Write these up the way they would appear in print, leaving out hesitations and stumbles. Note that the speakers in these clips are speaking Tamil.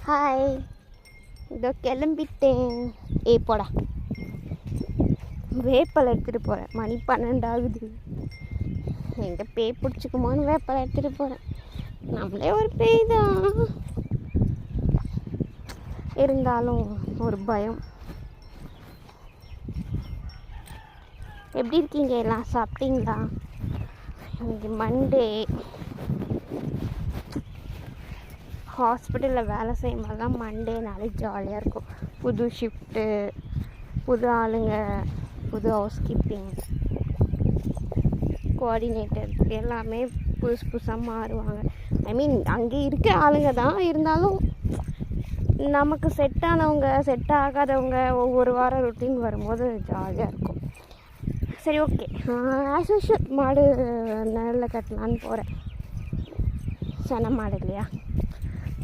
ஹாய், இதோ கிளம்பிட்டேன். போடா, வேப்பலை எடுத்துகிட்டு போகிறேன். மணி 12 ஆகுது. எங்கே பேய் பிடிச்சிக்குமோன்னு வேப்பலை எடுத்துகிட்டு போகிறேன். நம்மளே ஒரு பேய் தான், இருந்தாலும் ஒரு பயம். எப்படி இருக்கீங்க எல்லாம்? சாப்பிட்டீங்களா? இன்னைக்கு மண்டே. ஹாஸ்பிட்டலில் வேலை செய்யும் போது தான் மண்டேனாலே ஜாலியாக இருக்கும். புது ஷிஃப்ட்டு, புது ஆளுங்க, புது ஹவுஸ் கீப்பிங், கோஆர்டினேட்டர் எல்லாமே புதுசாக மாறுவாங்க. அங்கே இருக்க ஆளுங்க தான், இருந்தாலும் நமக்கு செட் ஆனவங்க செட் ஆகாதவங்க ஒவ்வொரு வாரம் ரொட்டீன் வரும்போது ஜாலியாக இருக்கும். சரி, ஓகே. ஆஸ் யூஷுவல் மாடு நிழலில் கட்டலான்னு போகிறேன். சென மாடு இல்லையா,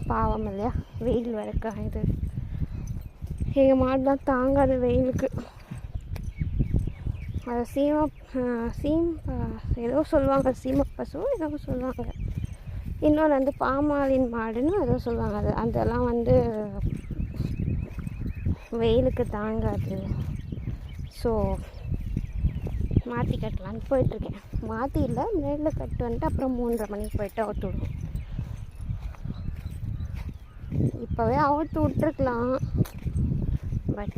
பாவம் இல்லையா, வெயில் வரைக்க இது. எங்கள் மாடு தான் தாங்காது வெயிலுக்கு. அது ஏதோ சொல்லுவாங்க, சீமப்பசு ஏதோ சொல்லுவாங்க. இன்னொன்று வந்து பாமாலின் மாடுன்னு ஏதோ சொல்லுவாங்க. அதெல்லாம் வெயிலுக்கு தாங்காது. ஸோ மாற்றி கட்டலான்னு போயிட்டுருக்கேன். மாற்றி இல்லை, நேரில் கட்டு வந்துட்டு அப்புறம் 3:30 மணிக்கு போயிட்டு அவுத்து விடுவோம். இப்போவே அவுத்து விட்டுருக்கலாம், பட்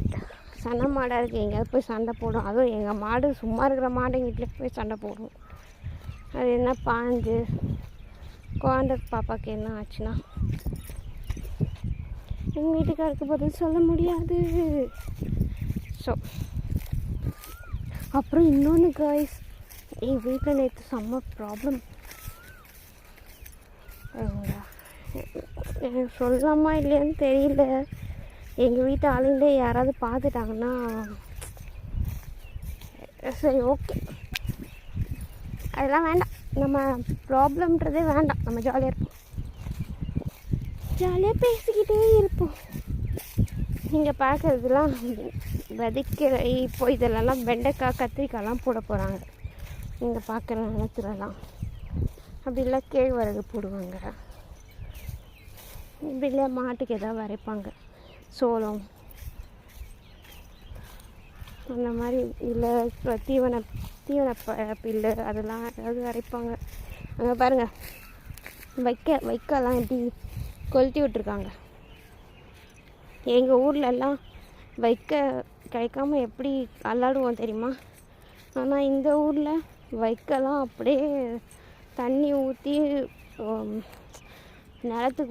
சண்டை மாடாக இருக்குது. எங்கேயாவது போய் சண்டை போடும். அதுவும் எங்கள் மாடு, சும்மா இருக்கிற மாடு எங்கிட்ட போய் சண்டை போடும். அது என்ன பாஞ்சு குழந்தை பாப்பாவுக்கு என்ன ஆச்சுன்னா எங்கள் வீட்டுக்காருக்கு பதில் சொல்ல முடியாது. ஸோ அப்புறம் இன்னொன்று காய்ஸ், எங்கள் வீட்டில் நேற்று செம்ம ப்ராப்ளம். எனக்கு சொல்லலாமா இல்லையான்னு தெரியல. எங்கள் வீட்டு ஆளுங்களே யாராவது பார்த்துட்டாங்கன்னா சரி, ஓகே, அதெல்லாம் வேண்டாம். நம்ம ப்ராப்ளம்ன்றதே வேண்டாம். நம்ம ஜாலியாக இருப்போம், ஜாலியாக பேசிக்கிட்டே இருப்போம். நீங்கள் பார்க்குறதுலாம் விதைக்கிற இப்போ இதெல்லாம் வெண்டைக்காய், கத்திரிக்காய்லாம் போட போகிறாங்க. நீங்கள் பார்க்குற நிலத்துலலாம் அப்படி இல்லை, கேழ்வரகு போடுவாங்க. இப்படி இல்லை, மாட்டுக்கு எதாவது வரைப்பாங்க, சோளம் அந்த மாதிரி. இல்லை தீவன பில்லு அதெல்லாம் ஏதாவது வரைப்பாங்க. அங்கே பாருங்கள், வைக்கலாம் எப்படி கொளுத்தி விட்ருக்காங்க. எங்கள் ஊர்லெல்லாம் வைக்க கிடைக்காம எப்படி அல்லாடுவோம் தெரியுமா? ஆனால் இந்த ஊரில் வைக்கலாம் அப்படியே தண்ணி ஊற்றி நிலத்துக்கு